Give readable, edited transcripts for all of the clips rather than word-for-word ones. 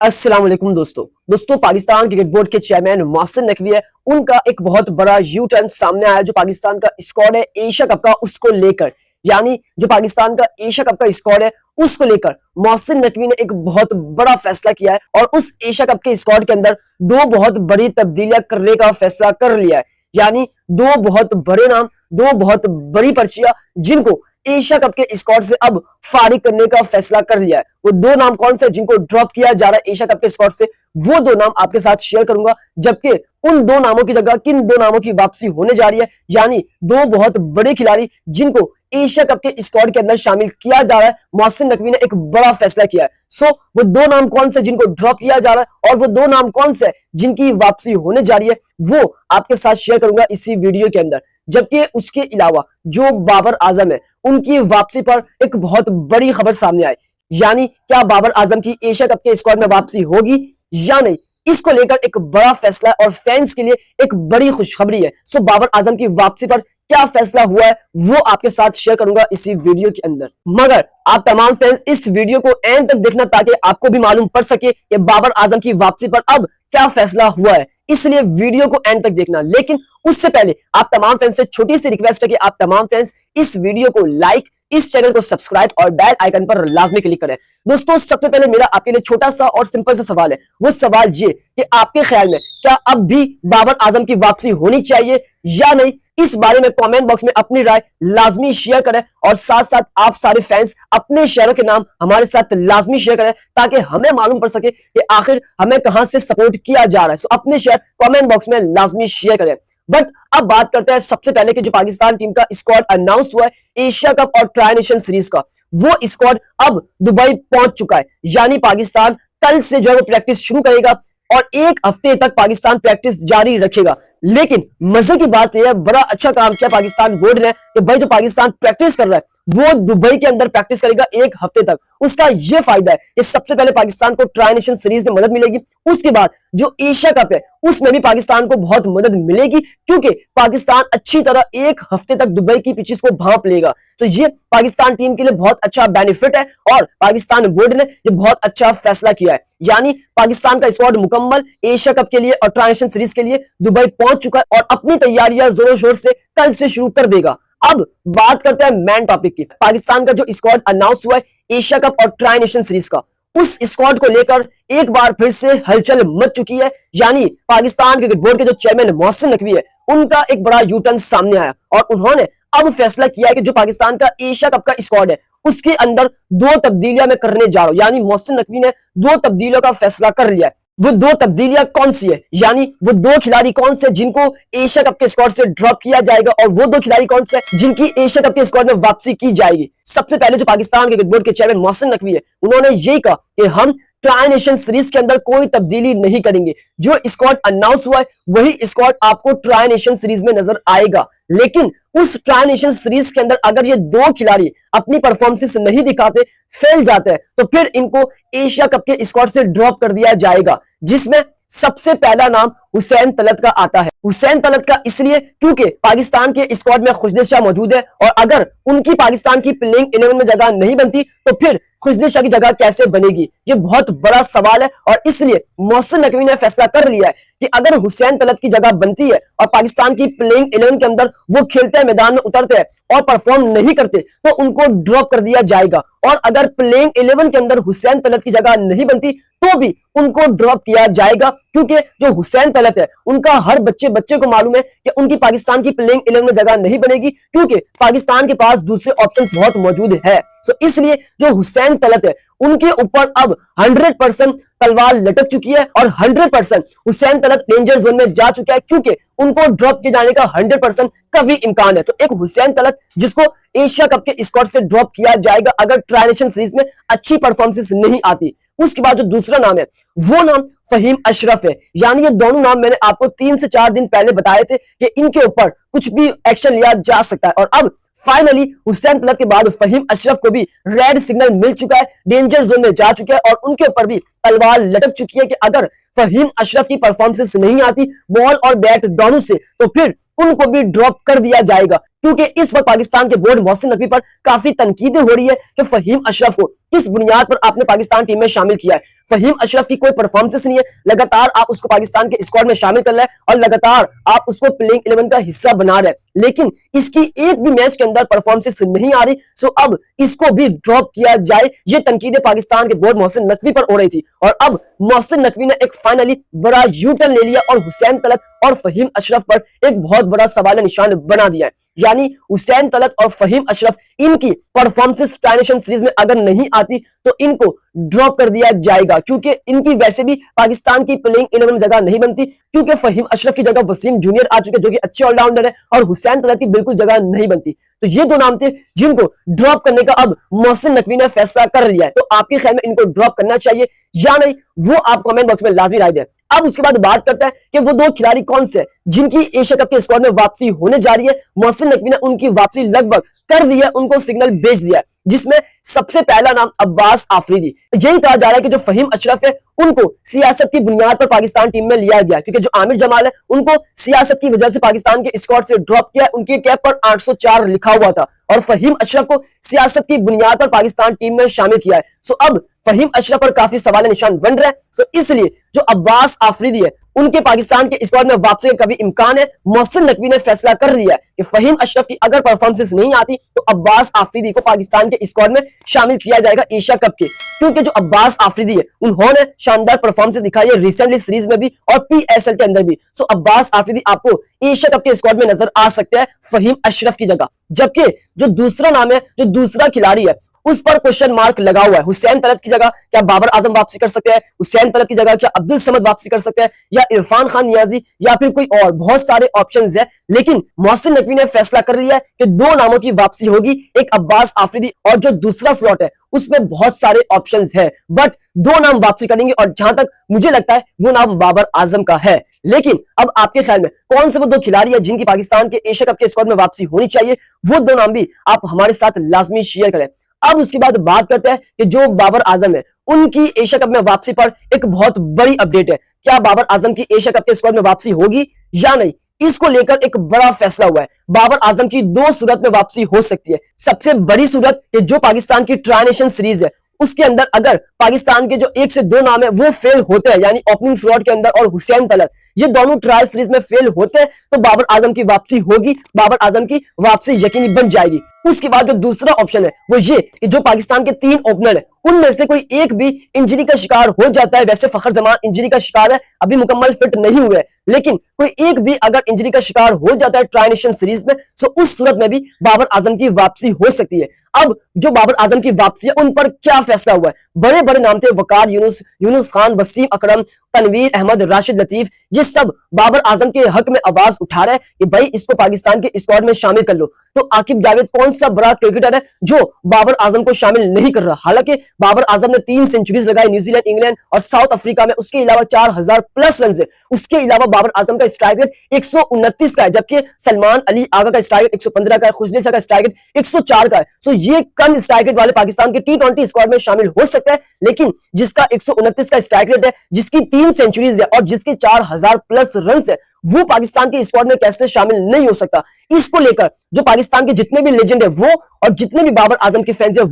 अस्सलाम वालेकुम दोस्तों पाकिस्तान क्रिकेट बोर्ड के चेयरमैन मोहसिन नकवी है। उनका एक बहुत बड़ा यू टर्न सामने आया। जो पाकिस्तान का स्क्वाड है एशिया कप का उसको लेकर, यानी जो पाकिस्तान का एशिया कप का स्क्वाड है उसको लेकर मोहसिन नकवी ने एक बहुत बड़ा फैसला किया है और उस एशिया कप के स्क्वाड के अंदर दो बहुत बड़ी तब्दीलियां करने का फैसला कर लिया है। यानी दो बहुत बड़े नाम, दो बहुत बड़ी पर्चियां जिनको एशिया कप के स्क्वाड से अब फारिग करने का फैसला कर लिया है। वो दो नाम कौन से जिनको ड्रॉप किया जा रहा है एशिया कप के स्क्वाड से, वो दो नाम आपके साथ शेयर करूंगा। जबकि उन दो नामों की जगह किन दो नामों की वापसी होने जा रही है, यानी दो बहुत बड़े खिलाड़ी जिनको एशिया कप के स्क्वाड के अंदर शामिल किया जा रहा है। मोहसिन नकवी ने एक बड़ा फैसला किया है। सो वो दो नाम कौन से जिनको ड्रॉप किया जा रहा है और वो दो नाम कौन से जिनकी वापसी होने जा रही है, वो आपके साथ शेयर करूंगा इसी वीडियो के अंदर। जबकि उसके अलावा जो बाबर आजम है उनकी वापसी पर एक बहुत बड़ी खबर सामने आई। यानी क्या बाबर आजम की एशिया कप के स्क्वाड में वापसी होगी या नहीं, इसको लेकर एक बड़ा फैसला और फैंस के लिए एक बड़ी खुशखबरी है। सो बाबर आजम की वापसी पर क्या फैसला हुआ है वो आपके साथ शेयर करूंगा इसी वीडियो के अंदर। मगर आप तमाम फैंस इस वीडियो को एंड तक देखना ताकि आपको भी मालूम पड़ सके कि बाबर आजम की वापसी पर अब क्या फैसला हुआ है, इसलिए वीडियो को एंड तक देखना। लेकिन उससे पहले आप तमाम फैंस से छोटी सी रिक्वेस्ट है कि आप तमाम फैंस इस वीडियो को लाइक, इस चैनल को सब्सक्राइब और बेल आइकन पर लाजमी क्लिक करें। दोस्तों सबसे पहले मेरा आपके लिए छोटा सा और सिंपल सा सवाल है। वो सवाल ये कि आपके ख्याल में क्या अब भी बाबर आजम की वापसी होनी चाहिए या नहीं, इस बारे में कमेंट बॉक्स में अपनी राय लाजमी शेयर करें और साथ साथ आप सारे फैंस अपने शहरों के नाम हमारे साथ लाजमी शेयर करें ताकि हमें मालूम पड़ सके कि आखिर हमें कहां से सपोर्ट किया जा रहा है। सो अपने शहर कमेंट बॉक्स में लाजमी शेयर करें। बट अब बात करते हैं सबसे पहले कि जो पाकिस्तान टीम का स्क्वाड अनाउंस हुआ है एशिया कप और ट्राई नेशन सीरीज का, वो स्क्वाड अब दुबई पहुंच चुका है। यानी पाकिस्तान कल से जो है प्रैक्टिस शुरू करेगा और एक हफ्ते तक पाकिस्तान प्रैक्टिस जारी रखेगा। लेकिन मजे की बात यह है, बड़ा अच्छा काम किया पाकिस्तान बोर्ड ने कि भाई जो पाकिस्तान प्रैक्टिस कर रहा है वो दुबई के अंदर प्रैक्टिस करेगा एक हफ्ते तक। उसका यह फायदा है कि सबसे पहले पाकिस्तान को ट्राई नेशन सीरीज में मदद मिलेगी, उसके बाद जो एशिया कप है उसमें भी पाकिस्तान को बहुत मदद मिलेगी क्योंकि पाकिस्तान अच्छी तरह एक हफ्ते तक दुबई की पिचेस को भांप लेगा। तो ये पाकिस्तान टीम के लिए बहुत अच्छा बेनिफिट है और पाकिस्तान बोर्ड ने ये बहुत अच्छा फैसला किया है। यानी पाकिस्तान का स्क्वाड मुकम्मल एशिया कप के लिए और ट्राई नेशन सीरीज के लिए दुबई पहुंच चुका है और अपनी तैयारियां जोरों शोर से कल से शुरू कर देगा। अब बात करते हैं मेन टॉपिक की। पाकिस्तान का जो स्क्वाड अनाउंस हुआ है एशिया कप और ट्राई नेशन सीरीज का, उस स्क्वाड को लेकर एक बार फिर से हलचल मच चुकी है। यानी पाकिस्तान क्रिकेट बोर्ड के जो चेयरमैन मोहसिन नकवी है उनका एक बड़ा यू टर्न सामने आया और उन्होंने अब फैसला किया है कि जो पाकिस्तान का एशिया कप का स्क्वाड है उसके अंदर दो तब्दीलियां मैं करने जा रहा हूं। यानी मोहसिन नकवी ने दो तब्दीलियों का फैसला कर लिया है। वो दो तब्दीलियां कौन सी है, यानी वो दो खिलाड़ी कौन से जिनको एशिया कप के स्क्वाड से ड्रॉप किया जाएगा और वो दो खिलाड़ी कौन से जिनकी एशिया कप के स्क्वाड में वापसी की जाएगी। सबसे पहले जो पाकिस्तान क्रिकेट बोर्ड के चेयरमैन मोहसिन नकवी है उन्होंने यही कहा कि हम ट्राई नेशन सीरीज के अंदर कोई तब्दीली नहीं करेंगे। जो स्क्वाड अनाउंस हुआ है वही स्क्वाड आपको ट्राई नेशन सीरीज में नजर आएगा। लेकिन उस ट्राई नेशन सीरीज के अंदर अगर ये दो खिलाड़ी अपनी परफॉर्मेंस नहीं दिखाते, फेल जाते हैं, तो फिर इनको एशिया कप के स्क्वाड से ड्रॉप कर दिया जाएगा। जिसमें सबसे पहला नाम हुसैन तलत का आता है। हुसैन तलत का इसलिए क्योंकि पाकिस्तान के स्क्वाड में खुशदिल शाह मौजूद है और अगर उनकी पाकिस्तान की प्लेइंग 11 में जगह नहीं बनती तो फिर खुशदिल शाह की जगह कैसे बनेगी, ये बहुत बड़ा सवाल है। और इसलिए मोहसिन नकवी ने फैसला कर लिया है कि अगर हुसैन तलत की जगह बनती है और पाकिस्तान की प्लेइंग 11 के अंदर वो खेलते हैं, मैदान में उतरते हैं और परफॉर्म नहीं करते तो उनको ड्रॉप कर दिया जाएगा। और अगर प्लेइंग 11 के अंदर हुसैन तलत की जगह नहीं बनती तो भी उनको ड्रॉप किया जाएगा क्योंकि जो हुसैन तलत है उनका हर बच्चे को मालूम है कि उनकी पाकिस्तान की प्लेइंग 11 में जगह नहीं बनेगी क्योंकि पाकिस्तान के पास दूसरे ऑप्शंस बहुत मौजूद है। सो इसलिए जो हुसैन तलत है उनके ऊपर अब 100% तलवार लटक चुकी है और 100% हुसैन तलत डेंजर जोन में जा चुका है क्योंकि उनको ड्रॉप किए जाने का 100% कभी इम्कान है। तो एक हुसैन तलत जिसको एशिया कप के स्क्वाड से ड्रॉप किया जाएगा अगर ट्राई नेशन सीरीज में अच्छी परफॉर्मेंस नहीं आती। उसके बाद जो दूसरा नाम है वो नाम फहीम अशरफ है। यानी ये दोनों नाम मैंने आपको 3 से 4 दिन पहले बताए थे कि इनके ऊपर कुछ भी एक्शन लिया जा सकता है और अब फाइनली हुसैन तलत के बाद फहीम अशरफ को भी रेड सिग्नल मिल चुका है, डेंजर जोन में जा चुका है और उनके ऊपर भी तलवार लटक चुकी है कि अगर फहीम अशरफ की परफॉर्मेंस नहीं आती बॉल और बैट दोनों से तो फिर उनको भी ड्रॉप कर दिया जाएगा। क्योंकि इस वक्त पाकिस्तान के बोर्ड मोहसिन नकवी पर काफी तनकीदें हो रही है कि फहीम अशरफ को किस बुनियाद पर आपने पाकिस्तान टीम में शामिल किया है। फहीम अशरफ की कोई परफॉर्मेंस नहीं है, लगातार आप उसको पाकिस्तान के स्क्वाड में शामिल कर रहे हैं और लगातार आप उसको प्लेइंग 11 का हिस्सा बना रहे हैं, लेकिन इसकी एक भी मैच के अंदर परफॉर्मेंस नहीं आ रही। सो अब इसको भी ड्रॉप किया जाए, ये तनकीदें पाकिस्तान के बोर्ड मोहसिन नकवी पर हो रही थी और अब मोहसिन नकवी ने एक फाइनली बड़ा यू टर्न ले लिया और हुसैन तलत और फहीम अशरफ पर एक बहुत बड़ा सवाल निशान बना दिया है। यानी हुसैन तलत और फहीम अशरफ इनकी परफॉर्मेंस ट्राई नेशन सीरीज में अगर नहीं आती तो इनको ड्रॉप कर दिया जाएगा, क्योंकि इनकी वैसे भी पाकिस्तान की प्लेइंग 11 में जगह नहीं बनती, क्योंकि फहीम अशरफ की जगह वसीम जूनियर आ चुके जो कि अच्छे ऑलराउंडर है और हुसैन तलत की बिल्कुल जगह नहीं बनती। तो ये दो नाम थे जिनको ड्रॉप करने का अब मोहसिन नकवी ने फैसला कर लिया है। तो आपके ख्याल में इनको ड्रॉप करना चाहिए या नहीं, वो आप कमेंट बॉक्स में लाजमी राय दें। अब उसके बाद बात करते हैं कि वो दो खिलाड़ी कौन से जिनकी एशिया कप के स्क्वाड में वापसी होने जा रही है। मोहसिन नकवी ने उनकी वापसी लगभग कर दी है, उनको सिग्नल भेज दिया है, जिसमें सबसे पहला नाम अब्बास आफरीदी। यही कहा जा रहा है कि जो फहीम अशरफ है उनको सियासत की बुनियाद पर पाकिस्तान टीम में लिया गया, क्योंकि जो आमिर जमाल है उनको सियासत की वजह से पाकिस्तान के स्क्वाड से ड्रॉप किया। उनके कैप पर 804 लिखा हुआ था और फहीम अशरफ को सियासत की बुनियाद पर पाकिस्तान टीम में शामिल किया है। सो अब फहीम अशरफ पर काफी सवाल निशान बन रहा है। सो इसलिए जो अब्बास आफरीदी है उनके पाकिस्तान के स्क्वाड में वापसी का कभी इम्कान है। मोहसिन नकवी ने फैसला कर लिया है कि फहीम अशरफ की अगर परफॉर्मेंस नहीं आती तो अब्बास आफरीदी को पाकिस्तान के स्क्वाड में शामिल किया जाएगा एशिया कप के, क्योंकि जो अब्बास आफरीदी है उन्होंने शानदार परफॉर्मेंस दिखाई है रिसेंटली सीरीज में भी और पीएसएल के अंदर भी। सो अब्बास आफरीदी आपको एशिया कप के स्क्वाड में नजर आ सकते हैं फहीम अशरफ की जगह। जबकि जो दूसरा नाम है, जो दूसरा खिलाड़ी है, उस पर क्वेश्चन मार्क लगा हुआ है। हुसैन तलत की जगह क्या बाबर आजम वापसी कर सकते हैं, हुसैन तलत की जगह क्या अब्दुल समद वापसी कर सकते हैं, या इरफान खान नियाजी, या फिर कोई और, बहुत सारे ऑप्शंस है। लेकिन मोहसिन नकवी ने फैसला कर लिया है कि दो नामों की वापसी होगी, एक अब्बास आफरीदी और जो दूसरा स्लॉट है उसमें बहुत सारे ऑप्शंस है, बट दो नाम वापसी करेंगे और जहां तक मुझे लगता है वो नाम बाबर आजम का है। लेकिन अब आपके ख्याल में कौन से वो दो खिलाड़ी है जिनकी पाकिस्तान के एशिया कप के स्क्वाड में वापसी होनी चाहिए, वो दो नाम भी आप हमारे साथ लाजमी शेयर करें। अब उसके बाद बात करते हैं कि जो बाबर आजम है उनकी एशिया कप में वापसी पर एक बहुत बड़ी अपडेट है। क्या बाबर आजम की एशिया कप के स्क्वाड में वापसी होगी या नहीं, इसको लेकर एक बड़ा फैसला हुआ है। बाबर आजम की दो सूरत में वापसी हो सकती है। सबसे बड़ी सूरत कि जो पाकिस्तान की ट्राई नेशन सीरीज है उसके अंदर अगर पाकिस्तान के जो एक से दो नाम है वो फेल होते हैं, यानी ओपनिंग स्लॉट के अंदर और हुसैन तलत, ये दोनों ट्रायल सीरीज में फेल होते हैं, तो बाबर आजम की वापसी होगी, बाबर आजम की वापसी यकीनी बन जाएगी। उसके बाद जो दूसरा ऑप्शन है वो ये कि जो पाकिस्तान के 3 ओपनर है उनमें से कोई एक भी इंजरी का शिकार हो जाता है। वैसे फखर जमान इंजरी का शिकार है, अभी मुकम्मल फिट नहीं हुए, लेकिन कोई एक भी अगर इंजरी का शिकार हो जाता है ट्राई नेशन सीरीज में, तो उस सूरत में भी बाबर आजम की वापसी हो सकती है। अब जो बाबर आजम की वापसी है उन पर क्या फैसला हुआ है, बड़े बड़े नाम थे, वकार यूनुस खान, वसीम अकरम, तनवीर अहमद, राशिद लतीफ, ये सब बाबर आजम के हक में आवाज उठा रहे हैं कि भाई इसको पाकिस्तान के स्क्वाड में शामिल कर लो। तो आकिब जावेद कौन सा बड़ा क्रिकेटर है जो बाबर आजम को शामिल नहीं कर रहा? हालांकि बाबर आजम ने 3 सेंचुरीज लगाई न्यूजीलैंड, इंग्लैंड और साउथ अफ्रीका में, उसके अलावा 4000 प्लस रन है। उसके अलावा बाबर आजम का स्ट्राइक रेट 129 का है, जबकि सलमान अली आगा का स्ट्राइक रेट 115 का है, खुशदिल शाह का स्ट्राइक रेट 104 का है। सो ये कम स्ट्राइक रेट वाले पाकिस्तान के T20 स्क्वाड में शामिल हो सकता है, लेकिन जिसका 129 का स्ट्राइक रेट है, जिसकी 3 सेंचुरीज है और जिसके 4000 प्लस रन है, वो पाकिस्तान के स्क्वाड में कैसे शामिल नहीं हो सकता? इसको लेकर जो पाकिस्तान के जितने भी लेजेंड है वो और जितने भी बाबर आजम के फैंस है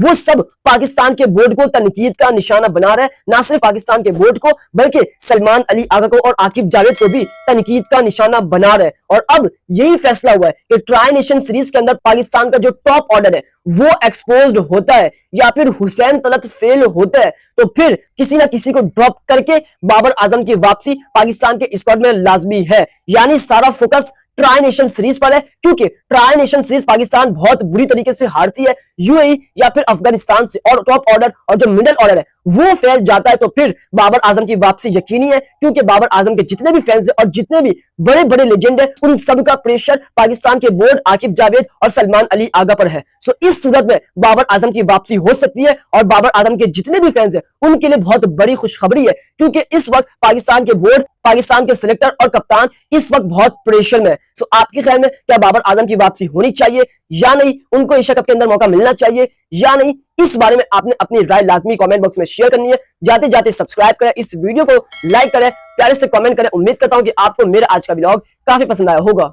वो सब पाकिस्तान के बोर्ड को तनकीद का निशाना बना रहे हैं। ना सिर्फ पाकिस्तान के बोर्ड को बल्कि सलमान अली आगा को और आकिब जावेद को भी तनकीद का निशाना बना रहे हैं। और अब यही फैसला हुआ है कि ट्राई नेशन सीरीज के अंदर पाकिस्तान का जो टॉप ऑर्डर है वो एक्सपोज्ड होता है या फिर हुसैन तलत फेल होता है, तो फिर किसी ना किसी को ड्रॉप करके बाबर आजम की वापसी पाकिस्तान के स्क्वाड में लाजमी है। यानी सारा फोकस ट्राई नेशन सीरीज पर है, क्योंकि ट्राई नेशन सीरीज पाकिस्तान बहुत बुरी तरीके से हारती है यूएई या फिर अफगानिस्तान से, और टॉप ऑर्डर और जो मिडिल ऑर्डर है वो फैल जाता है, तो फिर बाबर आजम की वापसी यकीनी है, क्योंकि बाबर आजम के जितने भी फैंस है और जितने भी बड़े बड़े लेजेंड है उन सब का प्रेशर पाकिस्तान के बोर्ड, आकिब जावेद और सलमान अली आगा पर है। सो इस सूरत में बाबर आजम की वापसी हो सकती है और बाबर आजम के जितने भी फैंस है उनके लिए बहुत बड़ी खुशखबरी है, क्योंकि इस वक्त पाकिस्तान के बोर्ड, पाकिस्तान के सिलेक्टर और कप्तान इस वक्त बहुत प्रेशर में है। सो आपके ख्याल में क्या बाबर आजम की वापसी होनी चाहिए या नहीं, उनको एशिया कप के अंदर मौका मिलना चाहिए या नहीं, इस बारे में आपने अपनी राय लाजमी कमेंट बॉक्स में शेयर करनी है। जाते जाते सब्सक्राइब करें, इस वीडियो को लाइक करें, प्यारे से कमेंट करें। उम्मीद करता हूं कि आपको मेरा आज का व्लॉग काफी पसंद आया होगा।